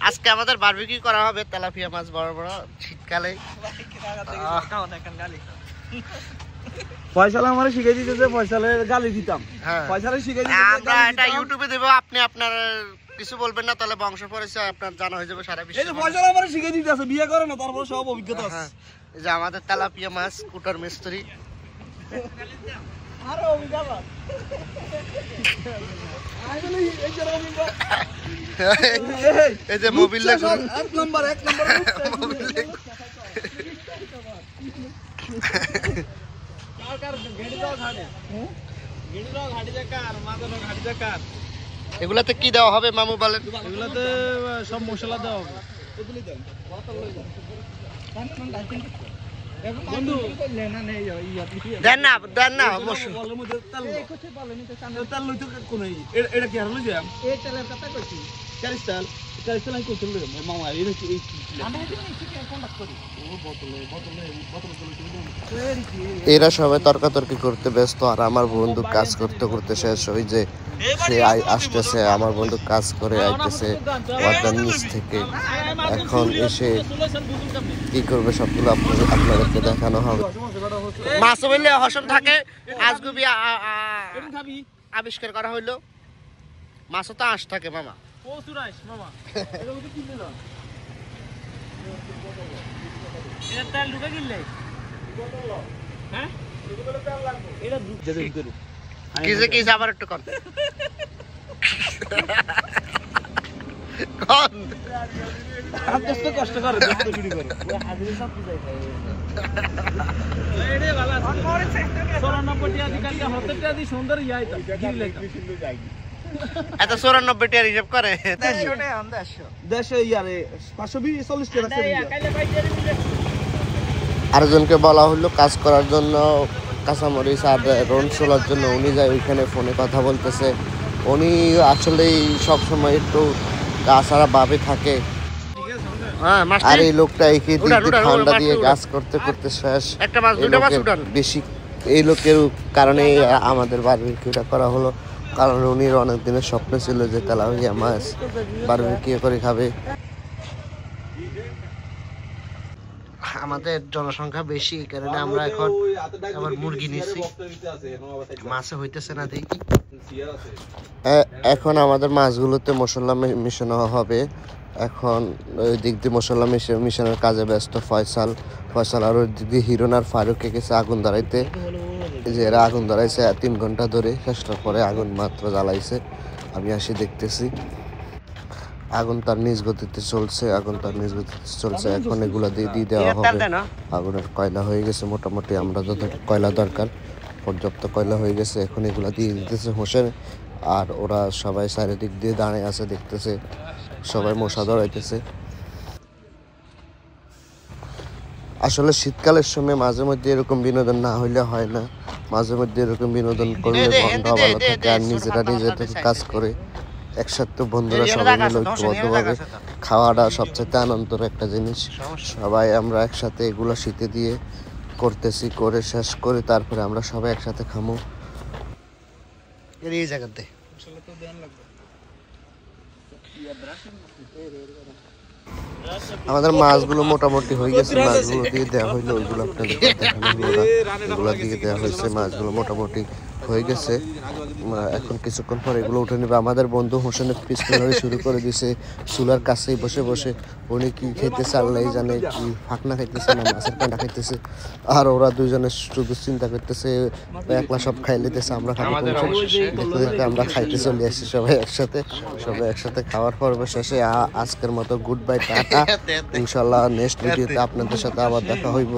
আজকে আমাদের বারবিকিউ করা হবে তেলাপিয়া মাছ বড় বড় শীতকালে। ফয়সাল আমারে শিখিয়ে দিতেছে, ফয়সালের গালি দিতাম। ফয়সালের শিখিয়ে দিতেছে, আমরা এটা ইউটিউবে দেব, আপনি আপনার কিছু বলবেন না, তাহলে বংশ পরিচয় আপনার জানা হয়ে যাবে সারা বিশ্বে। এই যে ফয়সাল আমারে শিখিয়ে দিতেছে, বিয়ে করে না তারপর সব অভিজ্ঞতা আছে। এই যে আমাদের তেলাপিয়া মাছ কুটার মিস্ত্রি। আরে অভিজ্ঞতা এই যে মোবিল এক নম্বর এগুলাতে কি দেওয়া হবে মামু বলেন? এগুলাতে সব মশলা দেওয়া হবে। দেন না এরা সবাই তর্কাতর্কি করতে ব্যস্ত, আর আমার বন্ধু কাজ করতে করতে শেষ হই যে সে আসতেছে। আমার বন্ধু কাজ করে আইতেছে ওয়াটার নিচ থেকে, এখন এসে কি করবে সবগুলো আপনাদেরকে দেখানো হবে। মাছ বললে হসন থাকে আজগুবি আবিষ্কার করা হইলো। মাছও তো আঁশ থাকে মামা। কি আবার একটু কম কষ্ট করে এত 94 টাকা হিসাব করে আরেকজনকে বলা হলো কাজ করার জন্য, কাঁচামরিচ আর রন সোলার জন্য। উনি যায় ওইখানে ফোনে কথা বলতেছে। উনি আসলেই সবসময় একটু গাছারা ভাবে থাকে, আর এই লোকটা ঠান্ডা দিয়ে গাছ করতে করতে শেষ। বেশি এই লোকের কারণে আমাদের বারবিকিউটা করা হলো, কারণ উনির অনেক দিনের স্বপ্ন ছিল যে তেলাপিয়া মাছ বারবিকিউ করে খাবে। আমাদের জনসংখ্যা বেশি, এই কারণে আমরা এখন আবার মুরগি নিচ্ছি। মাছে হইতেছে না দেখি। এখন আমাদের মাছগুলোতে মশলা মিশানো হবে। এখন ওই দিক দিয়ে মশলা মিশানোর কাজে ব্যস্ত ফয়সাল। আর ওই দিক দিয়ে হিরণ আর ফারুক গেছে আগুন ধরাইতে। যে এরা আগুন ধরাইছে 3 ঘন্টা ধরে, শেষটার পরে আগুন মাত্র জ্বালাইছে। আমি আসি দেখতেছি আগুন তার নিজ গতিতে চলছে, এখন এগুলা দিয়ে দেওয়া হবে। আগুনের কয়লা হয়ে গেছে মোটামুটি, আমরা যত কয়লা দরকার পর্যাপ্ত কয়লা হয়ে গেছে। এখন এগুলা দিয়ে দিতেছে হোসেন, আর ওরা সবাই চারিদিক দিয়ে দাঁড়িয়ে আছে দেখতেছে, সবাই মশা ধরাইতেছে। আসলে শীতকালের সময় মাঝে মধ্যে এরকম বিনোদন না হইলে হয় না। মাঝে মধ্যে এরকম বিনোদন করলে মনটা ভালো থাকে, আর নিজেরা কাজ করে একসাথে বন্ধুরা সবাই মিলে ঐক্যবদ্ধভাবে খাওয়াটা সবচেয়ে আনন্দের একটা জিনিস। সবাই আমরা একসাথে এগুলো শীতে দিয়ে করতেছি, করে শেষ করে তারপরে আমরা সবাই একসাথে খামো এই জায়গাতে। আমাদের মাছগুলো মোটামুটি হয়ে গেছে, মাছগুলো দিয়ে দেওয়া হইলো, ওইগুলো আপনাদের দেখানো হলো না, এগুলো দিয়ে দেওয়া হয়েছে। মাছগুলো মোটামুটি হয়ে গেছে, এখন কিছুক্ষণ পর এগুলো উঠে নেবে। আমাদের বন্ধু হোসেনের পিছনে শুরু করে দিছে চুলার কাছেই বসে বসে। উনি কি খাইতেছে আল্লাহ জানে, কি ফাঁকনা খাইতেছে না মাছের কাঁটা খাইতেছে, আর ওরা দুইজনে শুধু চিন্তা করতেছে একলা সব খাই লিতেছে, আমরা খাবো। দেখতে আমরা খাইতে চলে আসছি সবাই একসাথে খাওয়ার পর্ব শেষে। আজকের মতো গুড বাই, টাটা। ইনশাল্লাহ নেক্সট ভিডিওতে আপনাদের সাথে আবার দেখা হইব।